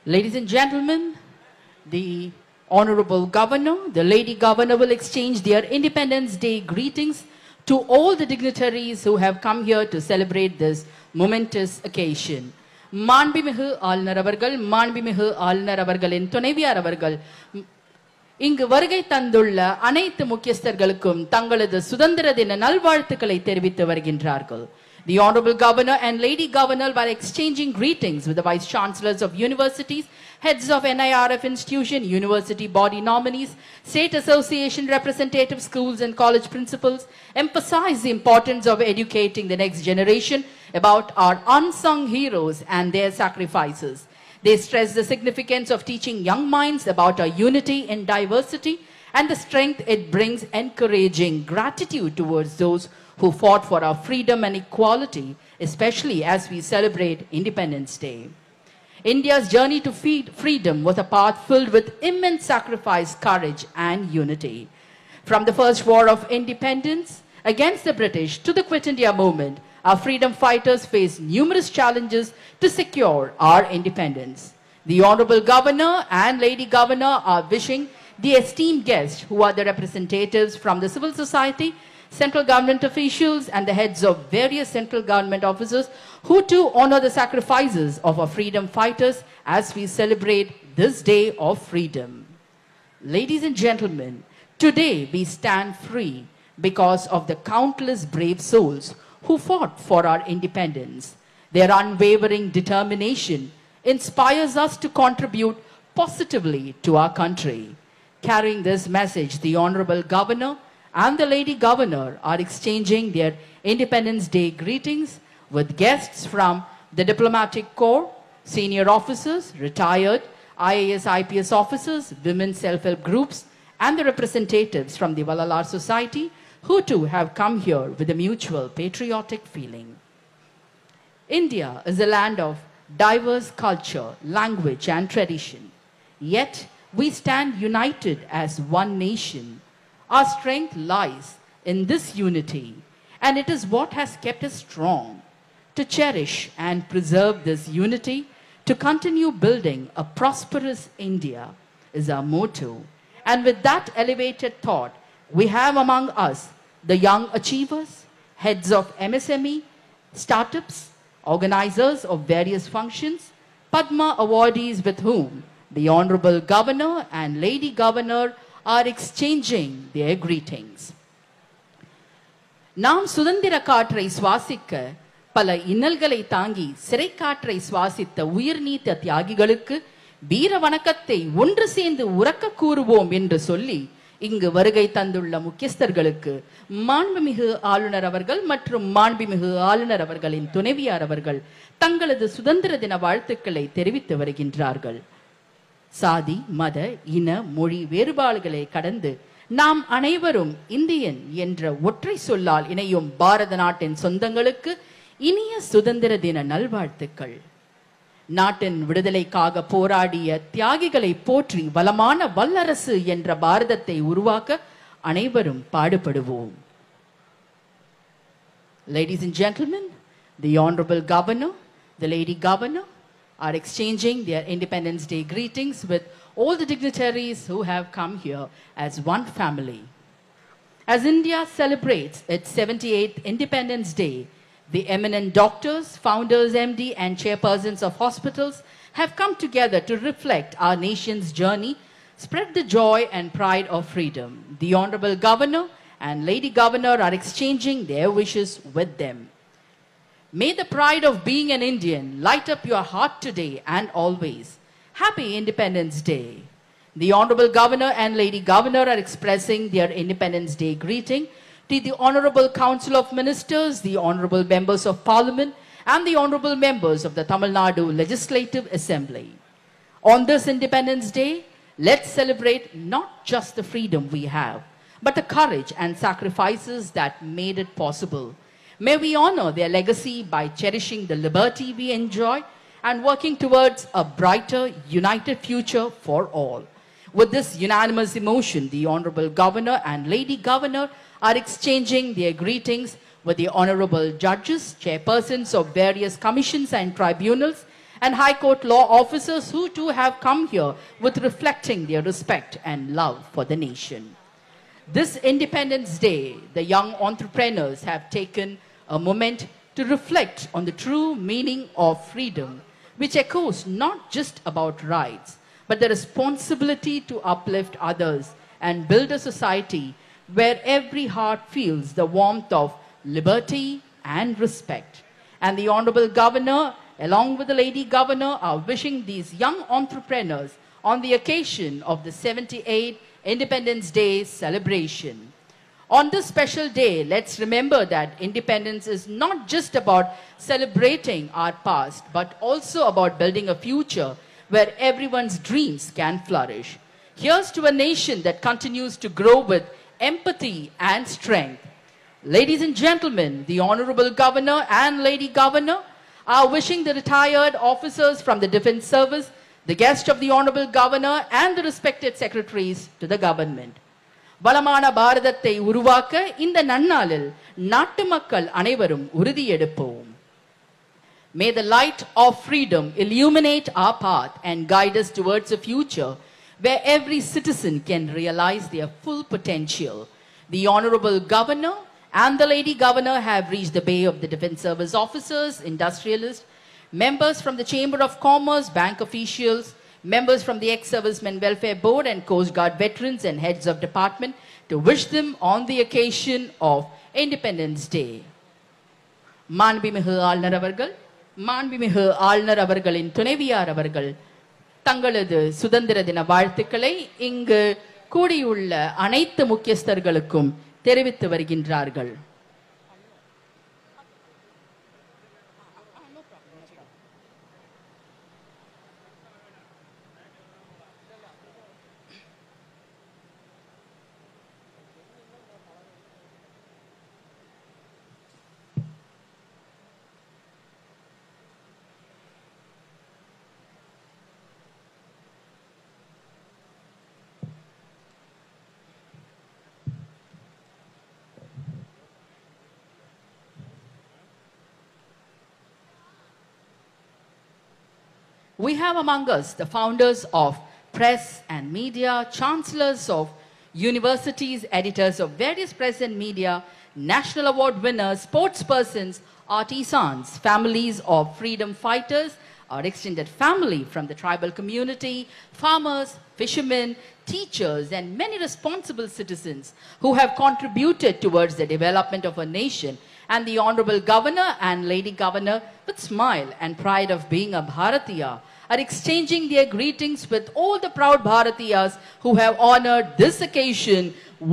Ladies and gentlemen, the Honorable Governor, the Lady Governor will exchange their Independence Day greetings to all the dignitaries who have come here to celebrate this momentous occasion. மாண்புமிகு ஆளுநர் அவர்கள், மாண்புமிகு ஆளுநர் அவர்களின் துணைவியார் அவர்கள் இங்கு வருகை தந்துள்ள அனைத்து முக்கியஸ்தர்களுக்கும் தங்களது சுதந்திர தின நல்வாழ்த்துக்களை தெரிவித்து வருகின்றார்கள். The Honorable Governor and Lady Governor were exchanging greetings with the Vice Chancellors of universities, heads of NIRF institution, university body nominees, state association representatives, schools and college principals, emphasize the importance of educating the next generation about our unsung heroes and their sacrifices. They stress the significance of teaching young minds about our unity in diversity and the strength it brings, encouraging gratitude towards those who fought for our freedom and equality, especially as we celebrate Independence Day. India's journey to freedom was a path filled with immense sacrifice, courage, and unity. From the first war of independence against the British to the Quit India movement, our freedom fighters faced numerous challenges to secure our independence. The Honorable Governor and Lady Governor are wishing the esteemed guests, who are the representatives from the civil society, central government officials and the heads of various central government officers, who too honor the sacrifices of our freedom fighters as we celebrate this day of freedom. Ladies and gentlemen, today we stand free because of the countless brave souls who fought for our independence. Their unwavering determination inspires us to contribute positively to our country. Carrying this message, the Honorable Governor and the Lady Governor are exchanging their Independence Day greetings with guests from the Diplomatic Corps, senior officers, retired IAS IPS officers, women's self-help groups, and the representatives from the Valalar Society, who too have come here with a mutual patriotic feeling. India is a land of diverse culture, language, and tradition. Yet, we stand united as one nation. Our strength lies in this unity, and it is what has kept us strong. To cherish and preserve this unity, to continue building a prosperous India is our motto. And with that elevated thought, we have among us the young achievers, heads of MSME, startups, organizers of various functions, Padma awardees with whom the Honorable Governor and Lady Governor are exchanging their greetings. நாம் சுதந்திர காற்றை சுவாசிக்க பல இன்னல்களை தாங்கி சிறை காற்றை சுவாசித்த உயிர் நீத்த தியாகிகளுக்கு வீர வணக்கத்தை ஒன்று சேர்ந்து உரக்க கூறுவோம் என்று சொல்லி இங்கு வருகை தந்துள்ள முக்கியஸ்தர்களுக்கு மாண்புமிகு ஆளுநர் அவர்கள் மற்றும் மாண்புமிகு ஆளுநர் அவர்களின் துணைவியார் அவர்கள் தங்களது சுதந்திர தின வாழ்த்துக்களை தெரிவித்து வருகின்றார்கள். சாதி, மத, இன, மொழி வேறுபாடுகளை கடந்து நாம் அனைவரும் இந்தியன் என்ற ஒற்றை சொல்லால் இணையும் பாரத நாட்டின் சொந்தங்களுக்கு இனிய சுதந்திர தின நல்வாழ்த்துக்கள். நாட்டின் விடுதலைக்காக போராடிய தியாகிகளை போற்றி வளமான வல்லரசு என்ற பாரதத்தை உருவாக்க அனைவரும் பாடுபடுவோம். Ladies and gentlemen, the Honorable Governor, the Lady Governor are exchanging their Independence Day greetings with all the dignitaries who have come here as one family. As India celebrates its 78th Independence Day, the eminent doctors, founders, MD, and chairpersons of hospitals have come together to reflect our nation's journey, spread the joy and pride of freedom. The Honorable Governor and Lady Governor are exchanging their wishes with them. May the pride of being an Indian light up your heart today and always. Happy Independence Day. The Honorable Governor and Lady Governor are expressing their Independence Day greeting to the Honorable Council of Ministers, the Honorable Members of Parliament, and the Honorable Members of the Tamil Nadu Legislative Assembly. On this Independence Day, let's celebrate not just the freedom we have, but the courage and sacrifices that made it possible. May we honor their legacy by cherishing the liberty we enjoy and working towards a brighter, united future for all. With this unanimous emotion, the Honorable Governor and Lady Governor are exchanging their greetings with the Honorable Judges, chairpersons of various commissions and tribunals, and High Court law officers who too have come here with reflecting their respect and love for the nation. This Independence Day, the young entrepreneurs have taken a moment to reflect on the true meaning of freedom, which echoes not just about rights, but the responsibility to uplift others and build a society where every heart feels the warmth of liberty and respect. And the Honorable Governor, along with the Lady Governor, are wishing these young entrepreneurs on the occasion of the 78th Independence Day celebration. On this special day, let's remember that independence is not just about celebrating our past, but also about building a future where everyone's dreams can flourish. Here's to a nation that continues to grow with empathy and strength. Ladies and gentlemen, the Honorable Governor and Lady Governor are wishing the retired officers from the Defense Service, the guest of the Honorable Governor and the respected secretaries to the government. வளமான பாரதத்தை உருவாக்க இந்த நன்னாளில் நாட்டு மக்கள் அனைவரும் உறுதியெடுப்போம். May the light of freedom illuminate our path and guide us towards a future where every citizen can realize their full potential. The Honorable Governor and the Lady Governor have reached the bay of the Defense Service officers, industrialists, members from the Chamber of Commerce, bank officials, members from the Ex-Servicemen Welfare Board and Coast Guard veterans and heads of department to wish them on the occasion of Independence Day. மாண்புமிகு ஆளுநர் அவர்களின் துணைவியார் அவர்கள் தங்களது சுதந்திர தின வாழ்த்துக்களை இங்கு கூடியுள்ள அனைத்து முக்கியஸ்தர்களுக்கும் தெரிவித்து வருகின்றார்கள். We have among us the founders of press and media, chancellors of universities, editors of various press and media, national award winners, sports persons, artisans, families of freedom fighters, our extended family from the tribal community, farmers, fishermen, teachers, and many responsible citizens who have contributed towards the development of a nation. And the Honorable Governor and Lady Governor, with smile and pride of being a Bharatiya, are exchanging their greetings with all the proud Bharatiyas who have honored this occasion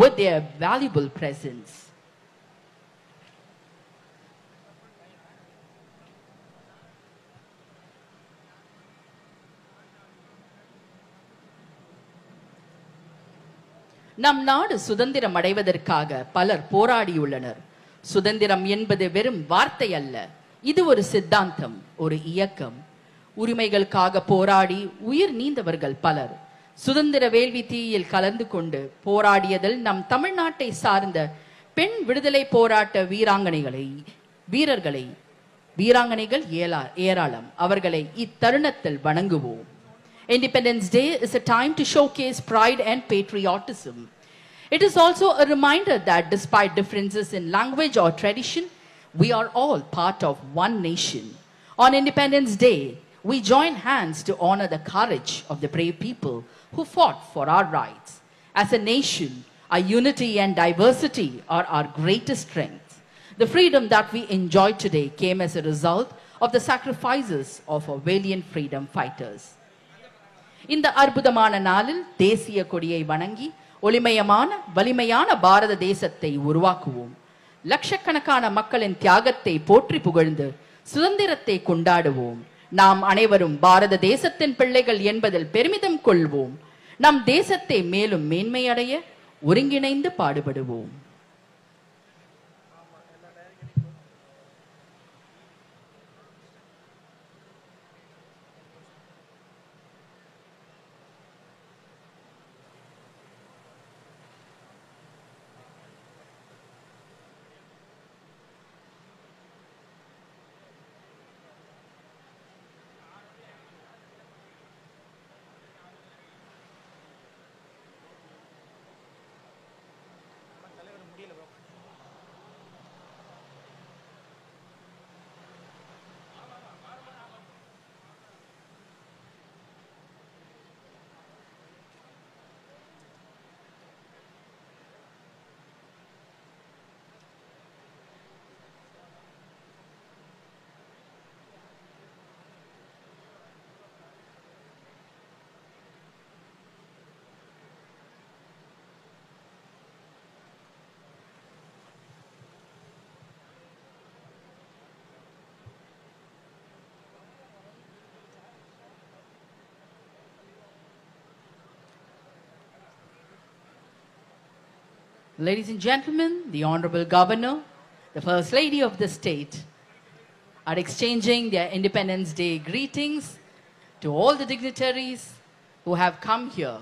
with their valuable presence. நம் நாடு சுதந்திரம் அடைவதற்காக பலர் போராடியுள்ளனர். சுதந்திரம் என்பது வெறும் வார்த்தை அல்ல, இது ஒரு சித்தாந்தம், ஒரு இயக்கம். உரிமைகளுக்காக போராடி உயிர் நீந்தவர்கள் பலர். சுதந்திர வேள்வி தீயில் கலந்து கொண்டு போராடியதில் நம் தமிழ்நாட்டை சார்ந்த பெண் விடுதலை போராட்ட வீராங்கனைகள் ஏராளம். அவர்களை இத்தருணத்தில் வணங்குவோம். Independence Day is a time to showcase pride and patriotism. It is also a reminder that despite differences in language or tradition, we are all part of one nation. On Independence Day, we join hands to honor the courage of the brave people who fought for our rights. As a nation, our unity and diversity are our greatest strengths. The freedom that we enjoy today came as a result of the sacrifices of our valiant freedom fighters. இந்த அற்புதமான நாளில் தேசிய கொடியை வணங்கி ஒளிமயமான வலிமையான பாரத தேசத்தை உருவாக்குவோம். லட்சக்கணக்கான மக்களின் தியாகத்தை போற்றி புகழ்ந்து சுதந்திரத்தை கொண்டாடுவோம். நாம் அனைவரும் பாரத தேசத்தின் பிள்ளைகள் என்பதில் பெருமிதம் கொள்வோம். நம் தேசத்தை மேலும் மேன்மையடைய ஒருங்கிணைந்து பாடுபடுவோம். Ladies and gentlemen, the Honorable Governor, the First Lady of the state are exchanging their Independence Day greetings to all the dignitaries who have come here.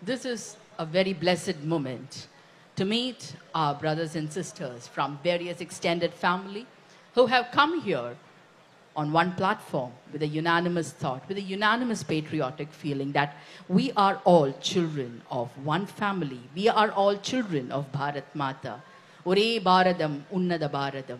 This is a very blessed moment to meet our brothers and sisters from various extended family who have come here on one platform with a unanimous thought, with a unanimous patriotic feeling that we are all children of one family. We are all children of Bharat Mata. Ore Bharadam, Unnada Bharadam.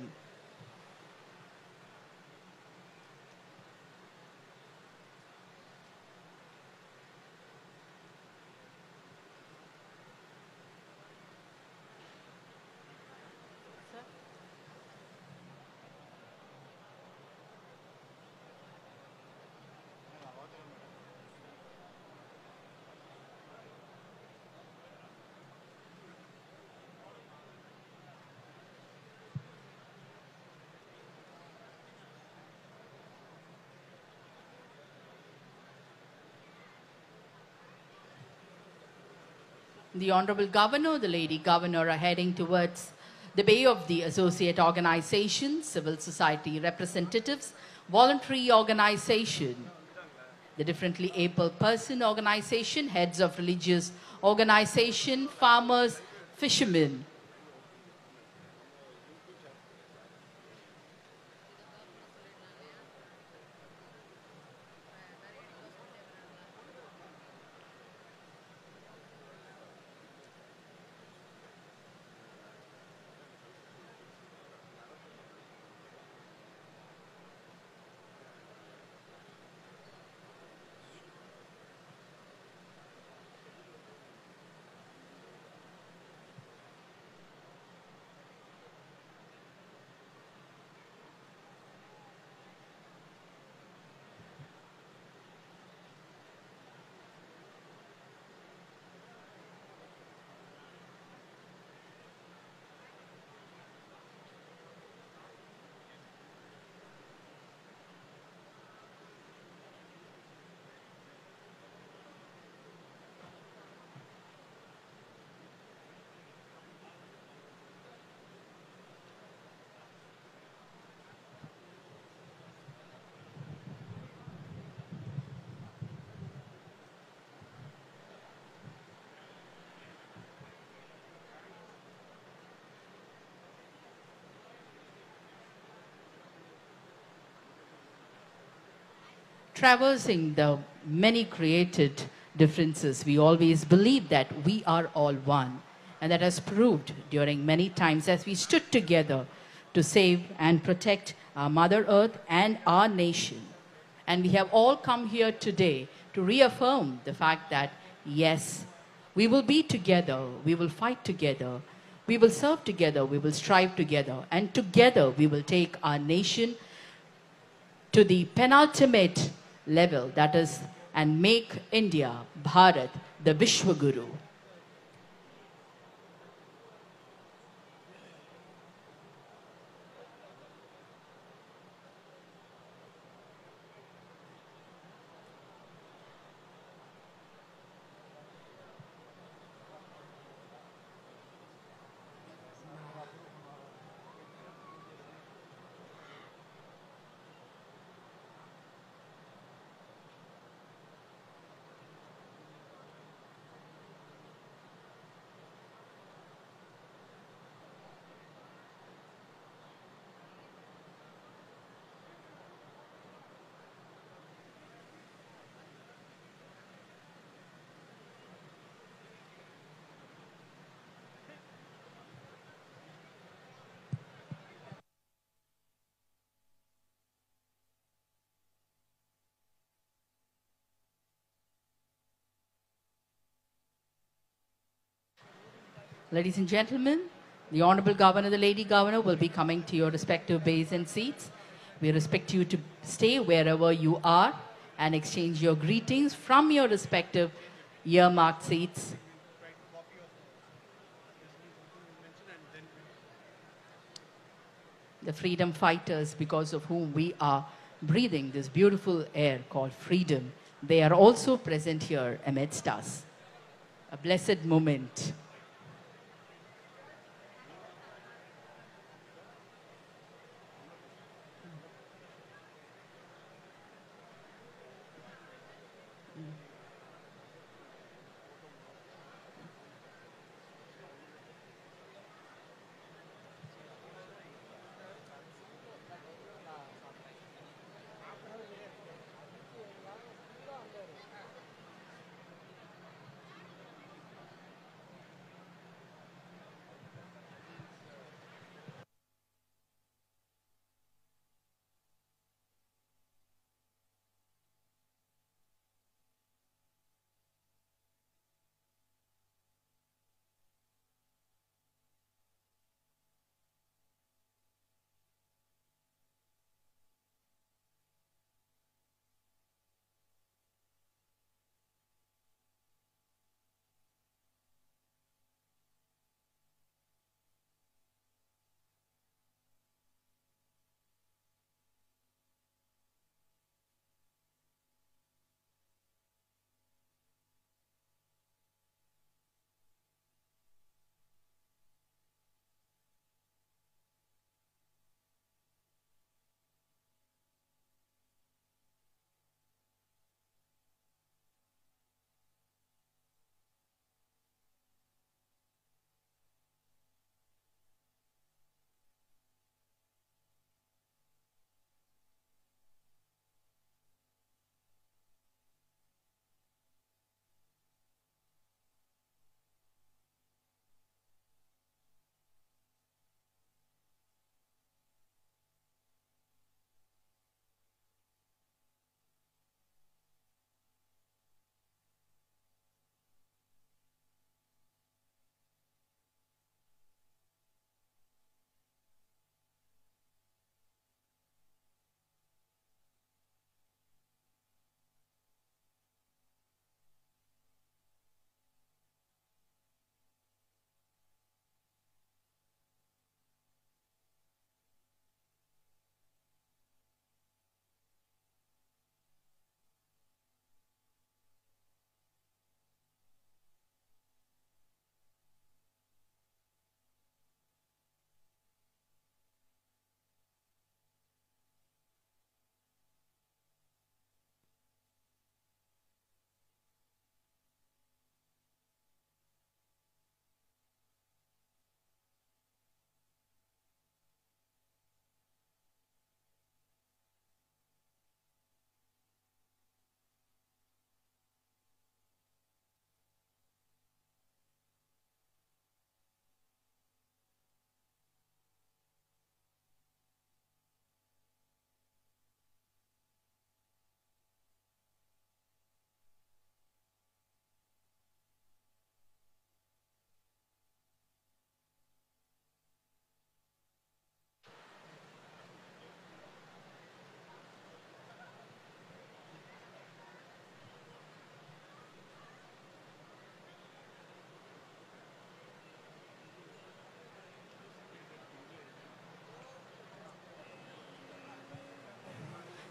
The Honorable Governor, the Lady Governor are heading towards the bay of the associate organizations, civil society representatives, voluntary organization, the differently able person organization, heads of religious organization, farmers, fishermen. Traversing the many created differences, we always believe that we are all one. And that has proved during many times as we stood together to save and protect our Mother Earth and our nation. And we have all come here today to reaffirm the fact that, yes, we will be together, we will fight together, we will serve together, we will strive together, and together we will take our nation to the penultimate level, that is, and make India, Bharat, the Vishwaguru. Ladies and gentlemen, the Honorable Governor, the Lady Governor will be coming to your respective bays and seats. We respect you to stay wherever you are and exchange your greetings from your respective earmarked seats. The freedom fighters, because of whom we are breathing this beautiful air called freedom, they are also present here amidst us. A blessed moment.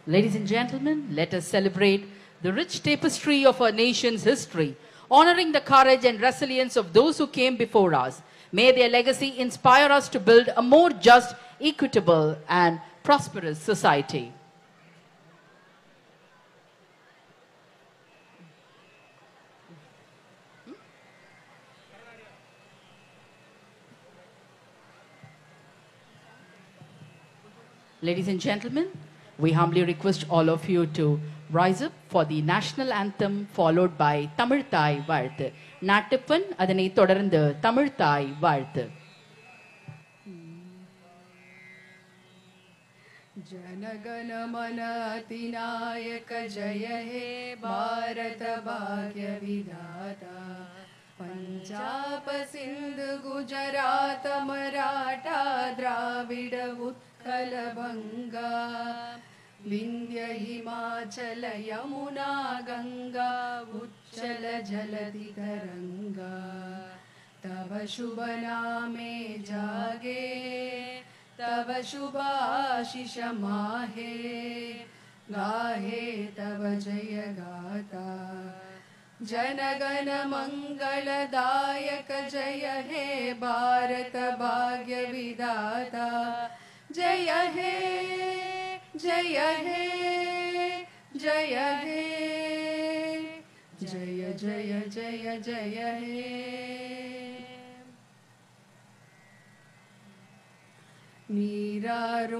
Ladies and gentlemen, let us celebrate the rich tapestry of our nation's history, honoring the courage and resilience of those who came before us. May their legacy inspire us to build a more just, equitable, and prosperous society. Ladies and gentlemen, we humbly request all of you to rise up for the national anthem followed by Tamil Thai வாழ்த்து. நாட்டுப்பண் அதனைத் தொடர்ந்து தமிழ் தாய் வாழ்த்து. जनगण मन अतिनायक जय हे भारत भाग्य विधाता पंजाब सिंध गुजरात मराठा द्राविड उत्कल बंगा विंध्य हिमाचल यमुना गंगा उच्चल जलधि तरंगा तव शुभ नामे जागे तव शुभ आशीष माहे गाहे तव जय गाता जनगण मंगलदायक जय हे भारत भाग्य विधाता जय हे जय हे जय हे जय जय जय जय हे नीरारू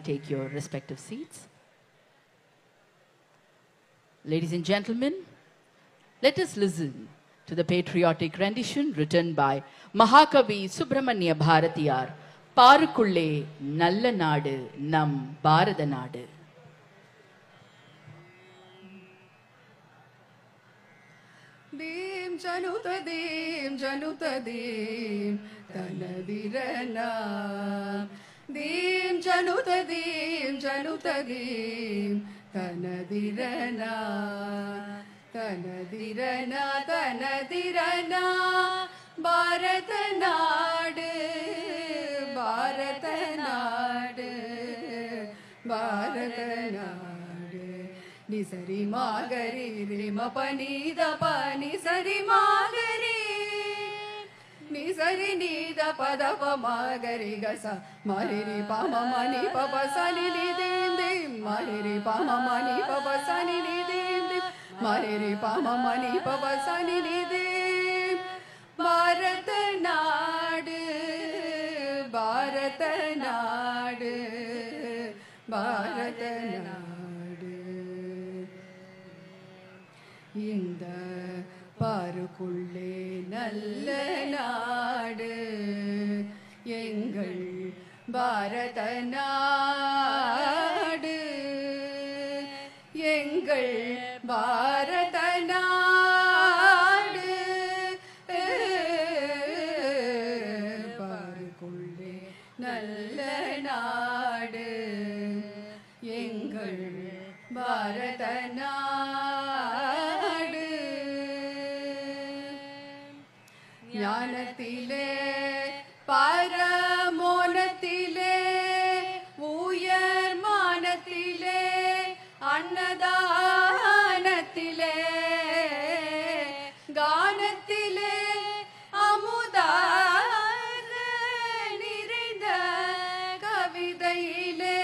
take your respective seats. Ladies and gentlemen, let us listen to the patriotic rendition written by Mahakavi Subramanya Bharatiyar, Parukulle Nalla Nadu Nam Bharata Nadu. दीम जनुत दीम तनदिरना दीम जनुत दीम तनदिरना तनदिरना तनदिरना Bharat नाடு Bharat नाடு Bharat नाடு निसरी मागरी रे मपनी दपनी सरी मागरी निसरी नीद पद मागरी गसा मारे रे पाम मनी पप सनी नी दीम दीम मारे रे पाम मनी पप सनी नी दीम दीम मारे रे पाम मनी पप सनी नी दीम भारत नाடு भारत नाடு भारत नाடு இந்த பாருக்குள்ளே நல்ல நாடு எங்கள் பாரத நாடு எங்கள் பாரத நாடு பாருக்குள்ளே நல்ல நாடு எங்கள் பாரத நாடு ஞானத்திலே பரமோனத்திலே உயர் மானத்திலே அன்னதானத்திலே கானத்திலே அமுதாக நிறைந்த கவிதையிலே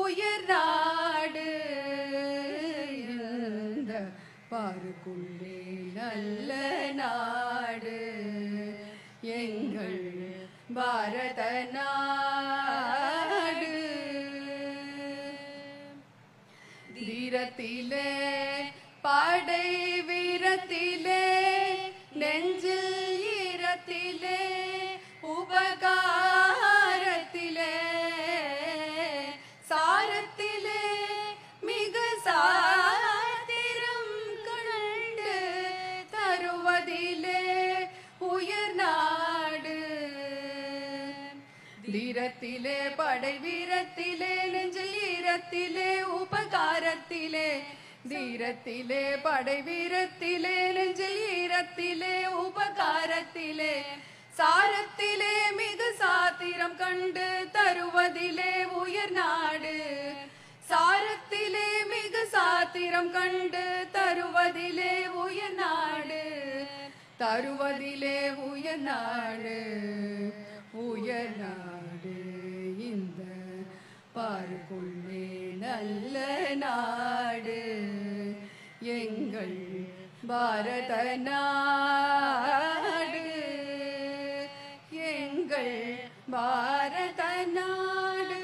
உயர் நாடு இந்த பாருக்குள்ளே நல்ல நாடு எங்கள் பாரத நாடு தீரத்திலே படை வீரத்திலே நெஞ்சில் ஈரத்திலே உபகாரத்திலே சாரத்திலே மிக சாத்திரம் கண்டு தருவதிலே உயர் நாடு தீரத்திலே படை வீரத்திலே நெஞ்சில் ஈரத்திலே உபகாரத்திலே தீரத்திலே படை வீரத்திலே நெஞ்சில் ஈரத்திலே உபகாரத்திலே சாரத்திலே மிகு சாத்திரம் கண்டு தருவதிலே உயர் நாடு சாரத்திலே மிகு சாத்திரம் கண்டு தருவதிலே உயர் நாடு தருவதிலே உயர் நாடு இந்த பார்க்குள்ளே நல்ல நாடு எங்கள் பாரத நாடு எங்கள் பாரத நாடு.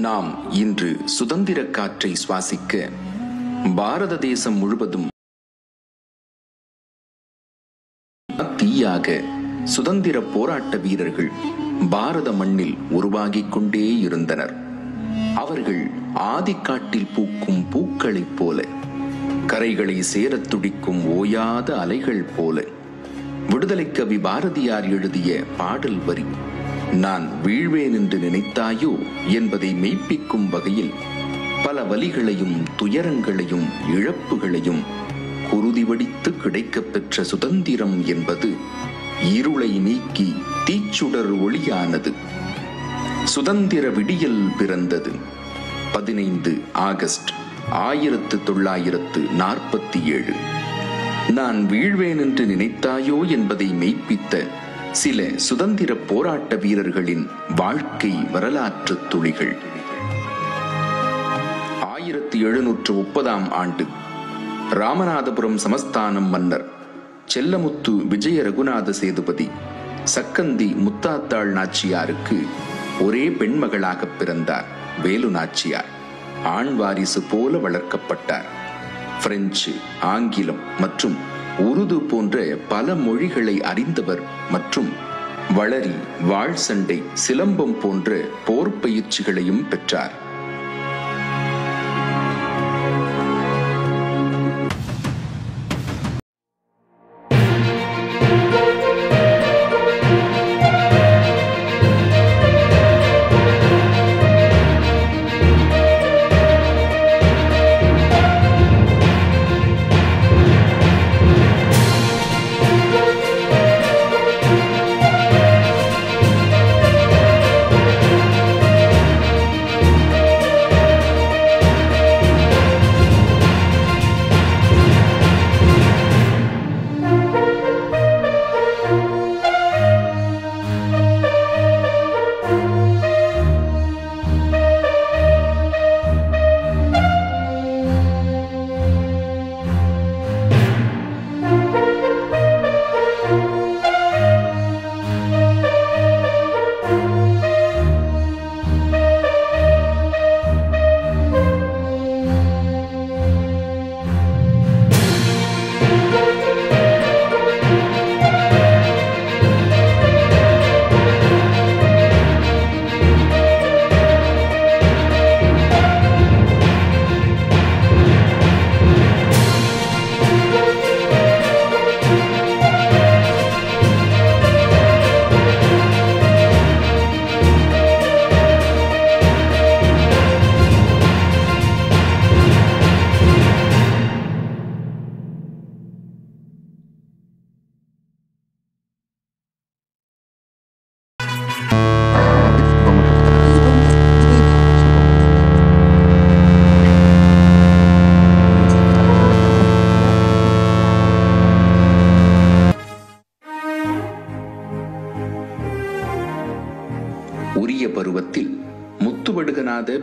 நாம் இன்று சுதந்திர காற்றை சுவாசிக்க பாரத தேசம் முழுவதும் தீயாக சுதந்திர போராட்ட வீரர்கள் பாரத மண்ணில் உருவாகிக் கொண்டே இருந்தனர். அவர்கள் ஆதிக்காட்டில் பூக்கும் பூக்களைப் போல, கரைகளை சேரத் துடிக்கும் ஓயாத அலைகள் போல. விடுதலை கவி பாரதியார் எழுதிய பாடல் வரி நான் வீழ்வேன் என்று நினைத்தாயோ என்பதை மெய்ப்பிக்கும் வகையில் பல வலிகளையும் துயரங்களையும் இழப்புகளையும் குருதி வடித்து கிடைக்கப் பெற்ற சுதந்திரம் என்பது இருளை நீக்கி தீச்சுடர் ஒளியானது. சுதந்திர விடியல் பிறந்தது 15 ஆகஸ்ட் 1947. நான் வீழ்வேன் என்று நினைத்தாயோ என்பதை மெய்ப்பித்த சில சுதந்திர போராட்ட வீரர்களின் வாழ்க்கை வரலாற்று துளிகள். 1730 ஆண்டு ராமநாதபுரம் சமஸ்தானம் மன்னர் செல்லமுத்து விஜய ரகுநாத சேதுபதி சக்கந்தி முத்தாத்தாள் நாச்சியாருக்கு ஒரே பெண்மகளாக பிறந்தார். வேலு நாச்சியார் ஆண் வாரிசு போல வளர்க்கப்பட்டார். பிரெஞ்சு, ஆங்கிலம் மற்றும் உருது போன்ற பல மொழிகளை அறிந்தவர் மற்றும் வளரி, வாழ் சண்டை, சிலம்பம் போன்ற போர் பயிற்சிகளையும் பெற்றார்.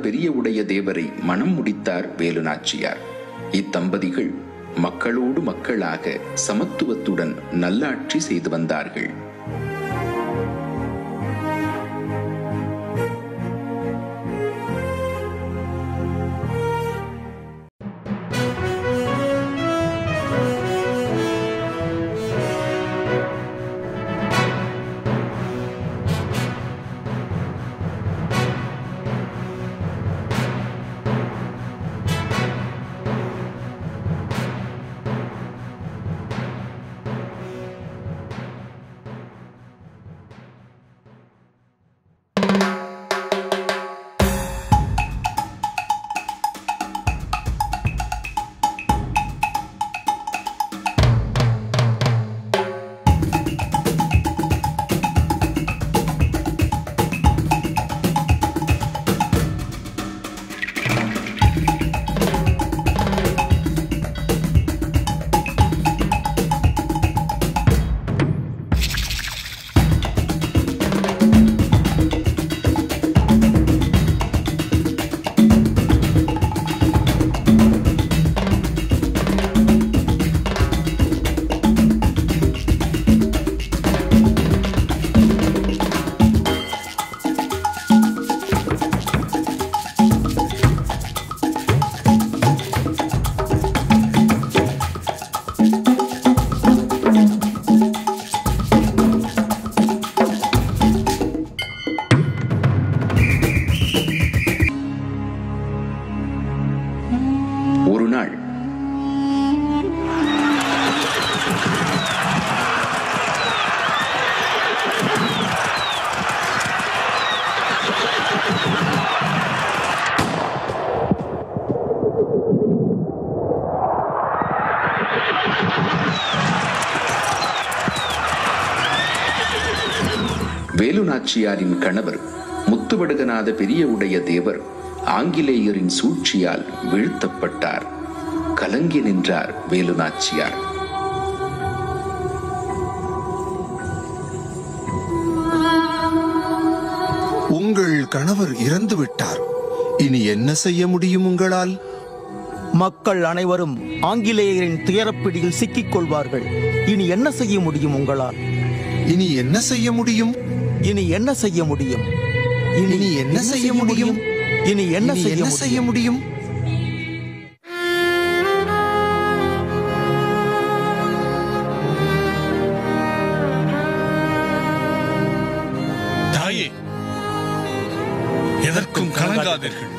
பெரிய உடைய தேவரை மனம் முடித்தார் வேலுநாச்சியார். இத்தம்பதிகள் மக்களோடு மக்களாக சமத்துவத்துடன் நல்லாட்சி செய்து வந்தார்கள். ஒரு நாள் வேலுநாச்சியாரின் கணவர் முத்துவடுகநாத பெரிய உடைய தேவர் ஆங்கிலேயரின் சூழ்ச்சியால் வீழ்த்தப்பட்டார். கலங்கி நின்றார் வேலுநாச்சியார். உங்கள் கணவர் இறந்து விட்டார். இனி என்ன செய்ய முடியும் உங்களால்? மக்கள் அனைவரும் ஆங்கிலேயரின் துயரப்பிடியில் சிக்கிக் கொள்வார்கள். இனி என்ன செய்ய முடியும் உங்களால்? இனி என்ன செய்ய முடியும்? இனி என்ன செய்ய முடியும்? இனி என்ன செய்ய முடியும்? இனி என்ன செய்ய முடியும்? தாயே, எதற்கும் கலங்காதீர்கள்.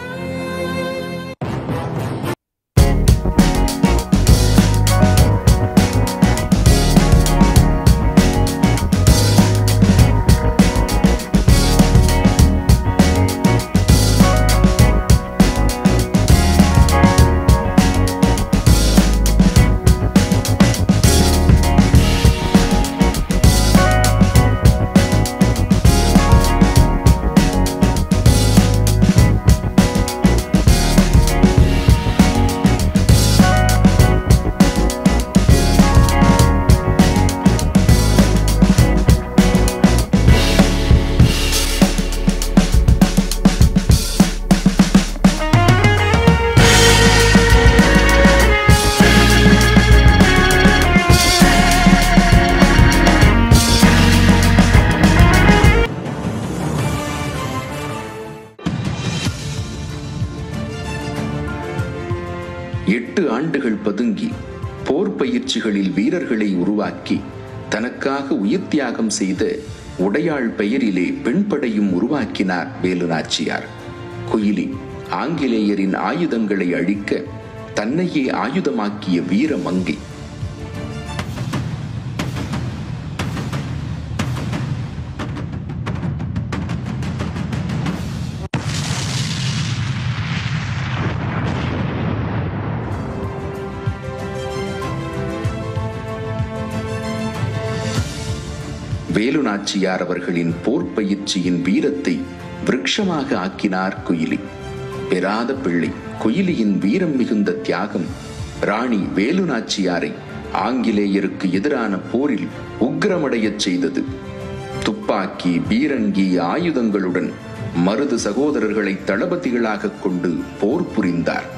ஆண்டுகள் பதுங்கி போர் பயிற்சிகளில் வீரர்களை உருவாக்கி தனக்காக உயிர் தியாகம் செய்த உடையாள் பெயரிலே பெண்படையும் உருவாக்கினார் வேலுநாச்சியார். குயிலி ஆங்கிலேயரின் ஆயுதங்களை அழிக்க தன்னையே ஆயுதமாக்கிய வீர மங்கை. வேலுநாச்சியார் அவர்களின் போர் பயிற்சியின் வீரத்தை விருட்சமாக ஆக்கினார் குயிலி. பெறாத பிள்ளை குயிலியின் வீரம் மிகுந்த தியாகம் ராணி வேலுநாச்சியாரை ஆங்கிலேயருக்கு எதிரான போரில் உக்கிரமடையச் செய்தது. துப்பாக்கி, பீரங்கி, ஆயுதங்களுடன் மருது சகோதரர்களை தளபதிகளாக கொண்டு போர் புரிந்தார்.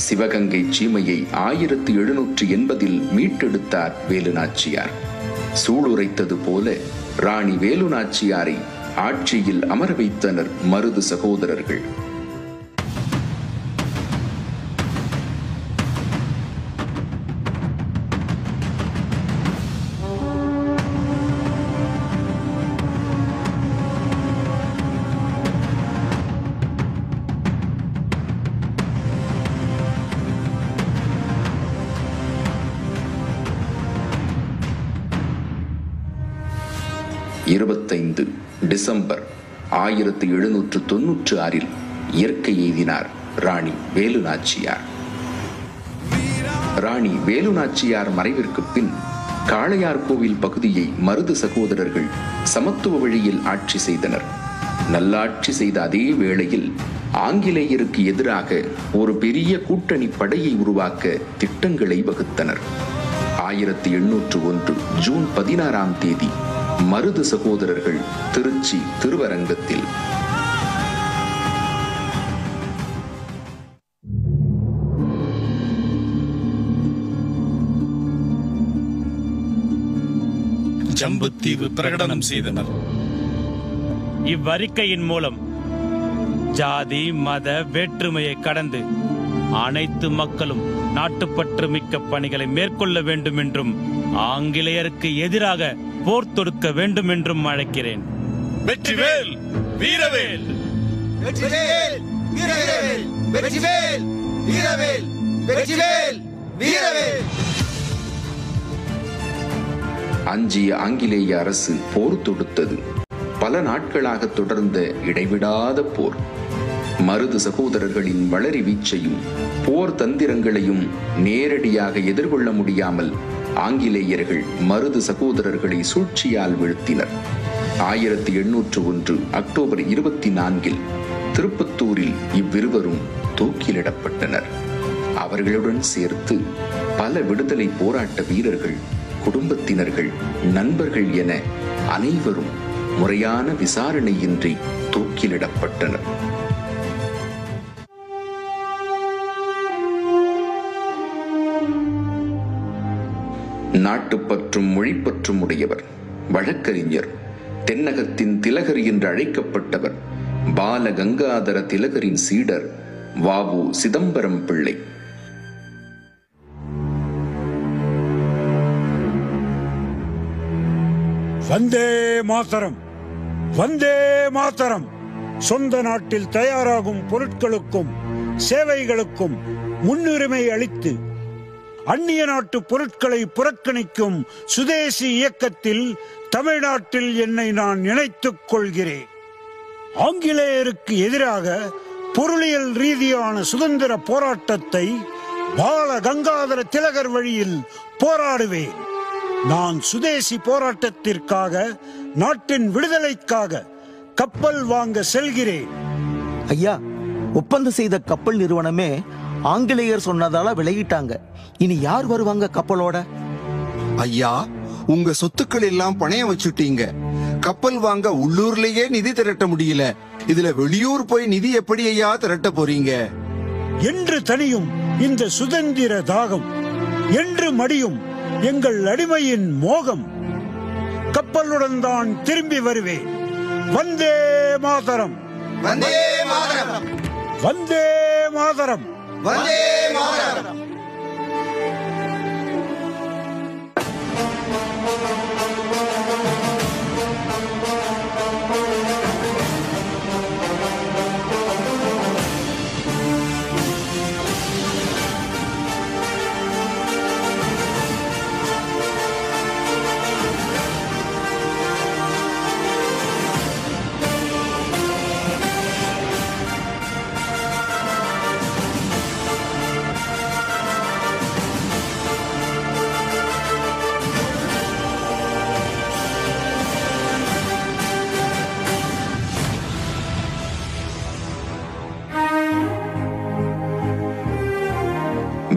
சிவகங்கை சீமையை 1780 மீட்டெடுத்தார் வேலுநாச்சியார். சூளுரைத்தது போல ராணி வேலுநாச்சியாரை ஆட்சியில் அமர வைத்தனர் மருது சகோதரர்கள். டிசம்பர் 1796 இயற்கை எய்தினார் ராணி வேலுநாச்சியார். ராணி வேலுநாச்சியார் மறைவிற்கு பின் காளையார் கோவில் பகுதியை மருது சகோதரர்கள் சமத்துவ வழியில் ஆட்சி செய்தனர். நல்லாட்சி செய்த அதே வேளையில் ஆங்கிலேயருக்கு எதிராக ஒரு பெரிய கூட்டணி படையை உருவாக்க திட்டங்களை வகுத்தனர். 1801 ஜூன் 16 மருது சகோதரர்கள் திருச்சி திருவரங்கத்தில் ஜம்புத்தீவு பிரகடனம் செய்தனர். இவ்வறிக்கையின் மூலம் ஜாதி மத வேற்றுமையை கடந்து அனைத்து மக்களும் நாட்டுப்பற்று மிக்க பணிகளை மேற்கொள்ள வேண்டும் என்றும் ஆங்கிலேயருக்கு எதிராக போர் தொடுக்க வேண்டும் என்றும் அழைக்கிறேன். வெற்றிவேல் வீரவேல், வெற்றிவேல் வீரவேல், வெற்றிவேல் வீரவேல், வெற்றிவேல் வீரவேல். அஞ்சிய ஆங்கிலேய அரசு போர் தொடுத்தது. பல நாட்களாக தொடர்ந்த இடைவிடாத போர் மருது சகோதரர்களின் வளரி வீச்சையும் போர் தந்திரங்களையும் நேரடியாக எதிர்கொள்ள முடியாமல் ஆங்கிலேயர்கள் மருது சகோதரர்களை சூழ்ச்சியால் வீழ்த்தினர். 1801 அக்டோபர் 24 திருப்பத்தூரில் இவ்விருவரும் தூக்கிலிடப்பட்டனர். அவர்களுடன் சேர்த்து பல விடுதலை போராட்ட வீரர்கள், குடும்பத்தினர்கள், நண்பர்கள் என அனைவரும் முறையான விசாரணையின்றி தூக்கிலிடப்பட்டனர். நாட்டுப்பற்றும் மொழிப்பற்றும் உடையவர், வழக்கறிஞர், தென்னகத்தின் திலகர் என்று அழைக்கப்பட்டவர் பால கங்காதர திலகரின் சீடர் வ.உ. சிதம்பரம் பிள்ளை. வந்தே மாதரம், வந்தே மாதரம். சொந்த நாட்டில் தயாராகும் பொருட்களுக்கும் சேவைகளுக்கும் முன்னுரிமை அளித்து அந்நிய நாட்டு பொருட்களை புறக்கணிக்கும் சுதேசி இயக்கத்தில் தமிழ்நாட்டில் என்னை நான் இணைத்துக் கொள்கிறேன். ஆங்கிலேயருக்கு எதிராக பொருளியல் ரீதியான சுதந்திர போராட்டத்தை பால கங்காதர திலகர் வழியில் போராடுவேன். நான் சுதேசி போராட்டத்திற்காக, நாட்டின் விடுதலைக்காக கப்பல் வாங்க செல்கிறேன். ஐயா, ஒப்பந்தம் செய்த கப்பல் நிறுவனமே ஆங்கிலேயர் சொன்னதால விலகிட்டாங்க. இனி யார் வருவாங்க கப்பலோட? ஐயா, உங்க சொத்துக்கள் எல்லாம் பணைய வச்சுட்டீங்க. கப்பல் வாங்க உள்ளூர்லயே நிதி திரட்ட முடியல, இதுல வெளியூர் போய் நிதி எப்படி ஐயா திரட்ட போறீங்க? என்று தனியும் இந்த சுதந்திர தாகம், என்று மடியும் எங்கள் அடிமையின் மோகம். கப்பலுடன் தான் திரும்பி வருவேன். வந்தே மாதரம், வந்தே மாதரம், வந்தே மாதரம், வந்தே மாதரம்.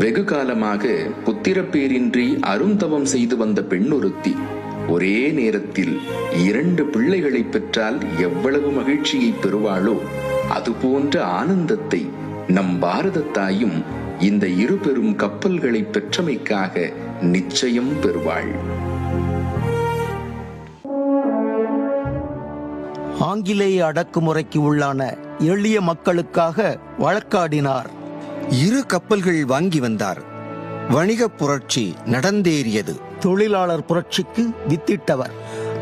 வெகு காலமாக புத்திரப்பேரின்றி அருந்தவம் செய்து வந்த பெண்ணொருத்தி ஒரே நேரத்தில் 2 பிள்ளைகளை பெற்றால் எவ்வளவு மகிழ்ச்சியை பெறுவாளோ அதுபோன்ற ஆனந்தத்தை நம் பாரத தாயும் இந்த 2 பெரும் கப்பல்களை பெற்றமைக்காக நிச்சயம் பெறுவாள். ஆங்கிலேய அடக்குமுறைக்கு உள்ளான எளிய மக்களுக்காக வழக்காடினார். 2 கப்பல்கள் வாங்கி வந்தார். வணிக புரட்சி நடந்தேறியது. தொழிலாளர் புரட்சிக்கு வித்திட்டவர்.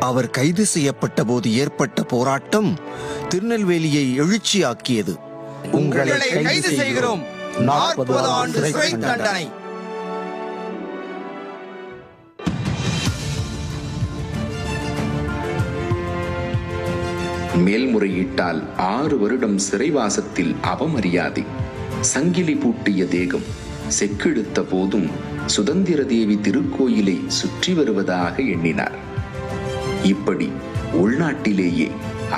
அவர் கைது செய்யப்பட்ட போது ஏற்பட்ட போராட்டம் திருநெல்வேலியை எழுச்சியாக்கியது. உங்களை கைது செய்கிறோம். 40 ஆண்டு சிறை தண்டனை. மேல்முறையிட்டால் 6 வருடம் சிறைவாசத்தில் அவமரியாதை. சங்கிலி பூட்டிய தேகம். செக்கிழுத்த போதும் சுதந்திர தேவி திருக்கோயிலை சுற்றி வருவதாக எண்ணினார். இப்படி உள்நாட்டிலேயே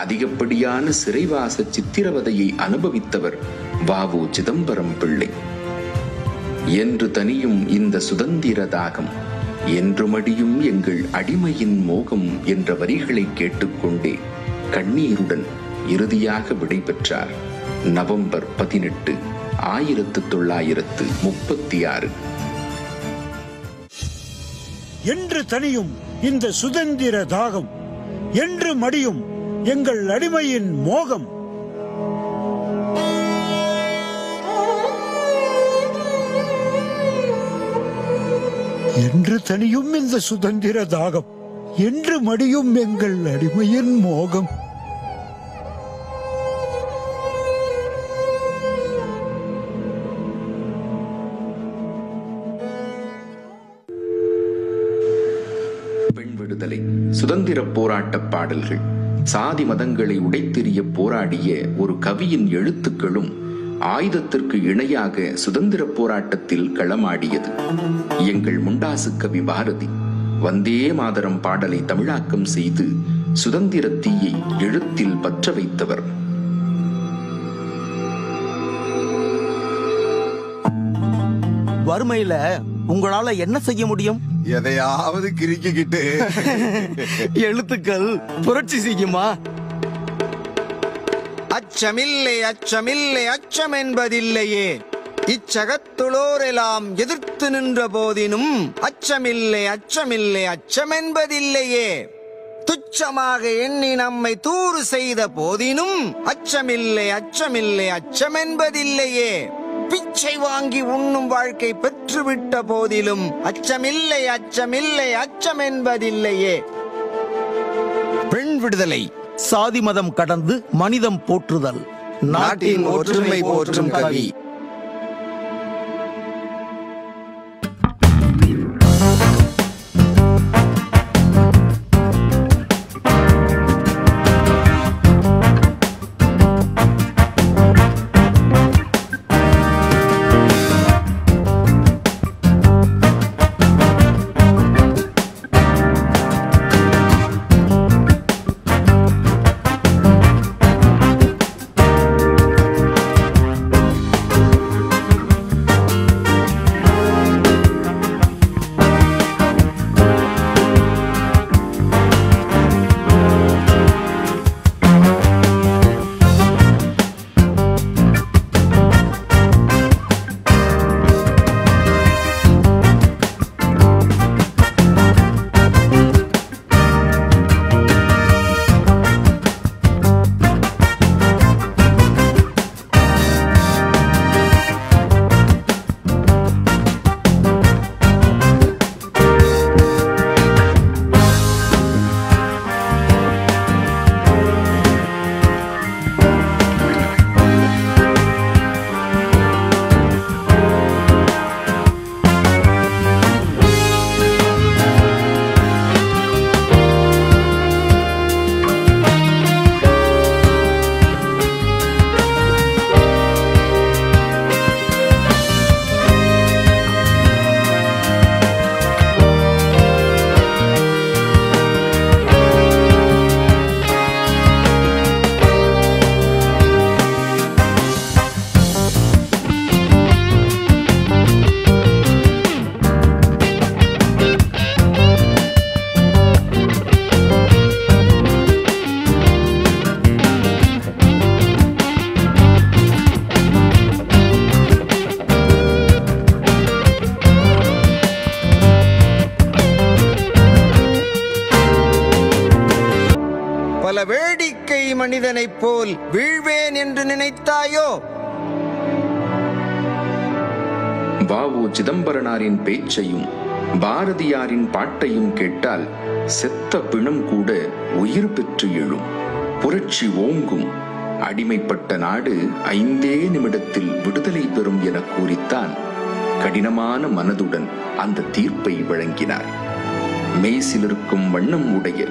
அதிகப்படியான சிறைவாச சித்திரவதையை அனுபவித்தவர் வ.உ. சிதம்பரம் பிள்ளை. என்று தனியும் இந்த சுதந்திர தாகம், என்று மடியும் எங்கள் அடிமையின் மோகம் என்ற வரிகளை கேட்டுக்கொண்டே கண்ணீருடன் இறுதியாக விடைபெற்றார். நவம்பர் 18, 1936. என்று தனியும் இந்த சுதந்திர தாகம், என்று மடியும் எங்கள் அடிமையின் மோகம். என்று தனியும் இந்த சுதந்திர தாகம், என்று மடியும் எங்கள் அடிமையின் மோகம். பெண் விடுதலை, சுதந்திர போராட்ட பாடல்கள், சாதி மதங்களை உடைத்தெறிய போராடிய ஒரு கவியின் எழுத்துக்களும் ஆயுதத்திற்கு இணையாக சுதந்திர போராட்டத்தில் களமாடியது. எங்கள் முண்டாசு கவி பாரதி வந்தே மாதரம் பாடலை தமிழாக்கம் செய்து சுதந்திர தீயை எழுத்தில் பற்ற வைத்தவர். வறுமையில உங்களால என்ன செய்ய முடியும்? எதையாவது கிறுக்கிக்கிட்டு எழுத்துக்கள் புரட்சி செய்யுமா? அச்சமில்லை அச்சமில்லை அச்சம் என்பதில்லையே, இச்சகத்துளோரெல்லாம் எதிர்த்து நின்ற போதினும் அச்சமில்லை அச்சமில்லை அச்சம் என்பதில்லையே, துச்சமாக எண்ணி நம்மை தூறு செய்த போதினும் அச்சமில்லை அச்சமில்லை அச்சம் என்பதில்லையே, பிச்சை வாங்கி உண்ணும் வாழ்க்கை பெற்றுவிட்ட போதிலும் அச்சமில்லை அச்சமில்லை அச்சம் என்பதில்லையே. பெண் விடுதலை, சாதி மதம் கடந்து மனிதம் போற்றுதல், நாட்டின் ஒற்றுமை போற்றும் கவி. மனிதனைப் போல் வீழ்வேன் என்று நினைத்தாயோ? வாவு சிதம்பரனாரின் பேச்சையும் பாரதியாரின் பாட்டையும் கேட்டால் செத்த பிணம் கூட உயிர் பெற்று எழும். புரட்சி ஓங்கும். அடிமைப்பட்ட நாடு 5 நிமிடத்தில் விடுதலை பெறும் என கூறித்தான் கடினமான மனதுடன் அந்த தீர்ப்பை வழங்கினார். மெய்சிலிருக்கும் வண்ணம் உடைய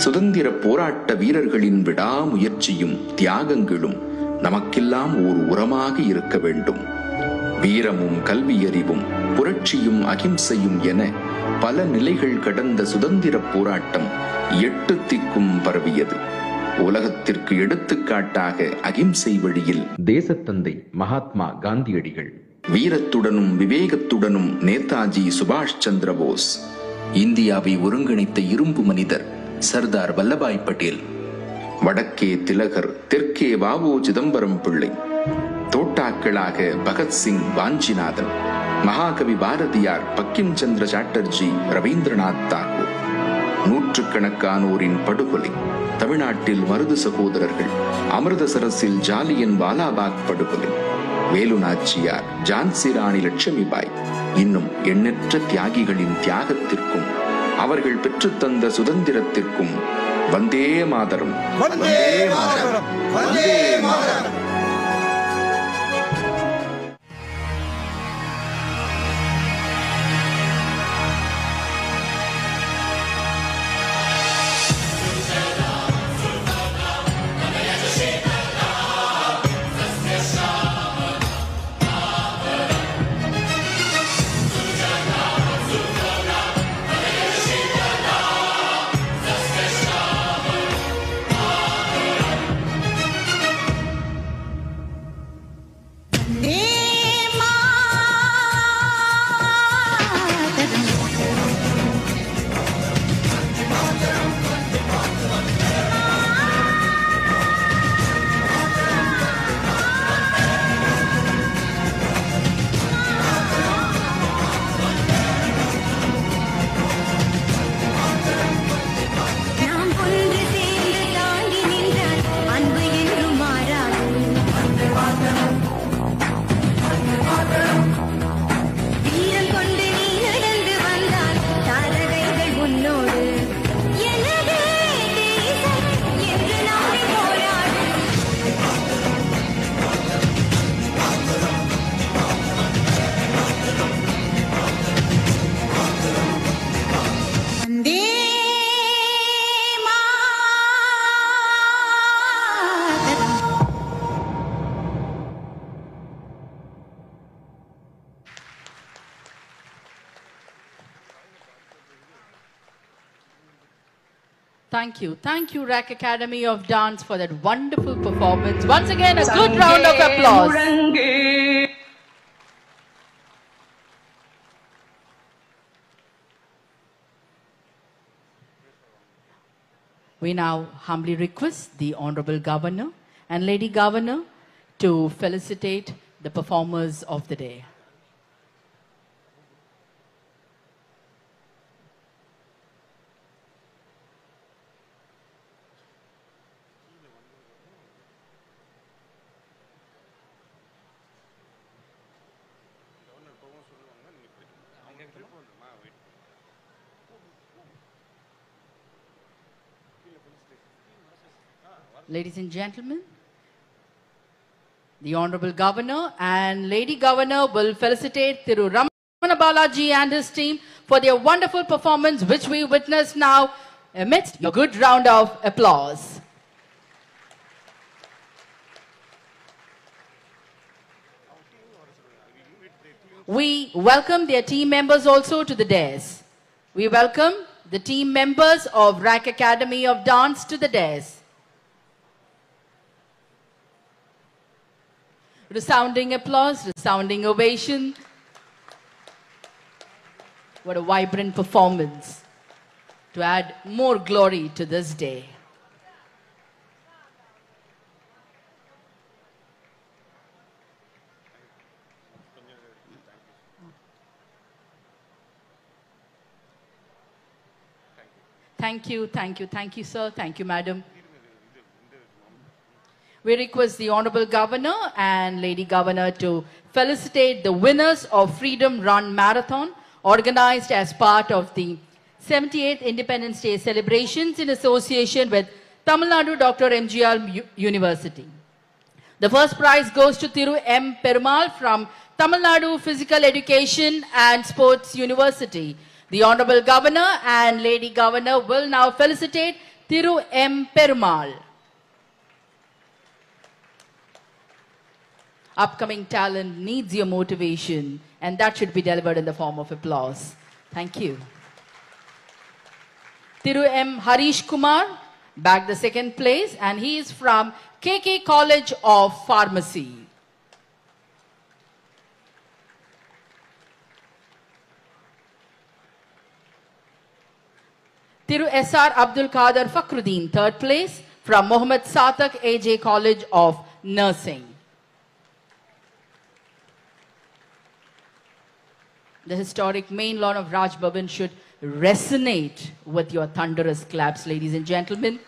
சுதந்திர போராட்ட வீரர்களின் விடாமுயற்சியும் தியாகங்களும் நமக்கெல்லாம் ஓர் உரமாக இருக்க வேண்டும். வீரமும் கல்வியறிவும் புரட்சியும் அகிம்சையும் என பல நிலைகள் கடந்த சுதந்திர போராட்டம் 8 திக்கும் பரவியது. உலகத்திற்கு எடுத்துக்காட்டாக அகிம்சை வழியில் தேசத்தந்தை மகாத்மா காந்தியடிகள், வீரத்துடனும் விவேகத்துடனும் நேதாஜி சுபாஷ் சந்திர போஸ், இந்தியாவை ஒருங்கிணைத்த இரும்பு மனிதர் சர்தார் வல்லபாய் பட்டேல், வடக்கே திலகர், தெற்கே வாவு சிதம்பரம் பிள்ளை, தோட்டாக்களாக பகத்சிங், வாஞ்சிநாதன், மகாகவி பாரதியார், பக்கிம் சந்திர சாட்டர்ஜி, ரவீந்திரநாத் தாகூர், நூற்றுக்கணக்கானோரின் படுகொலை, தமிழ்நாட்டில் மருது சகோதரர்கள், அமிர்தசரஸில் ஜாலியன் வாலாபாக் படுகொலை, வேலு நாச்சியார், ஜான்சி ராணி லட்சுமிபாய், இன்னும் எண்ணற்ற தியாகிகளின் தியாகத்திற்கும் அவர்கள் பெற்றுத்தந்த சுதந்திரத்திற்கும் Vande Mataram, Vande Mataram, Vande Mataram. Thank you, RAC Academy of Dance, for that wonderful performance. Once again, a good round of applause. We now humbly request the Honorable Governor and Lady Governor to felicitate the performers of the day. Ladies and gentlemen, the Honorable Governor and Lady Governor will felicitate Thiru Ramana Balaji and his team for their wonderful performance, which we witness now amidst a good round of applause. We welcome their team members also to the dais. We welcome the team members of RAC Academy of Dance to the dais. Resounding applause, resounding ovation. What a vibrant performance to add more glory to this day. Thank you, sir. Thank you, madam. We request the Honorable Governor and Lady Governor to felicitate the winners of Freedom Run Marathon, organized as part of the 78th Independence Day celebrations in association with Tamil Nadu Dr. MGR University. The first prize goes to Thiru M. Perumal from Tamil Nadu Physical Education and Sports University. The Honorable Governor and Lady Governor will now felicitate Thiru M. Perumal. Upcoming talent needs your motivation, and that should be delivered in the form of applause. Thank you. Thiru M. Harish Kumar bagged the second place, and he is from KK College of Pharmacy. Thiru S.R. Abdul Qadir Fakhruddin, third place, from Mohammed Satak AJ College of Nursing. The historic main lawn of Raj Bhavan should resonate with your thunderous claps, ladies and gentlemen.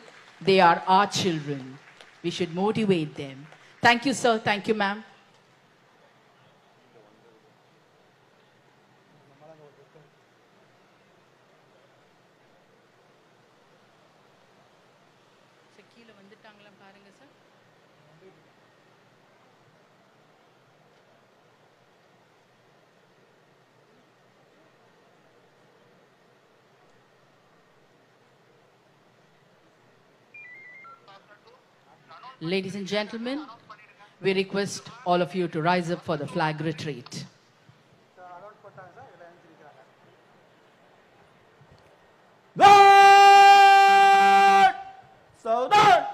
They are our children. We should motivate them. Thank you, sir. Thank you, ma'am. Ladies and gentlemen, we request all of you to rise up for the flag retreat. God! Saudar!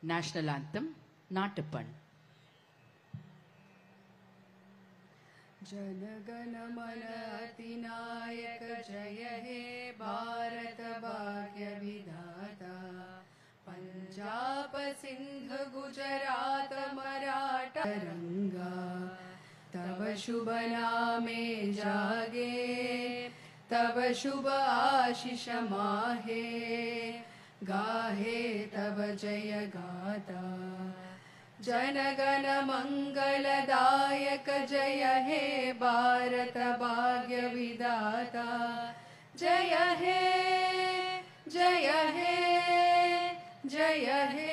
National Anthem, Natappan. जनगण मन अतिनायक जय हे भारत भाग्य विधाता पंजाब सिंध गुजरात मराठा रंगा तब शुभ नामे जागे तब शुभ आशीष माहे गाहे तब जय गाता जनगण मंगलदायक जय हे भारत भाग्य विधाता जय हे जय हे जय हे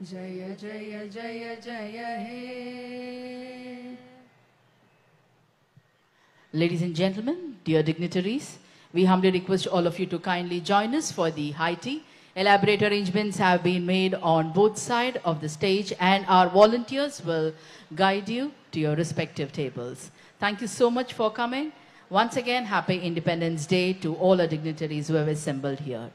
जय जय जय जय हे. Ladies and gentlemen, dear dignitaries, we humbly request all of you to kindly join us for the high tea. Elaborate arrangements have been made on both sides of the stage and our volunteers will guide you to your respective tables. Thank you so much for coming. Once again, happy Independence Day to all our dignitaries who have assembled here.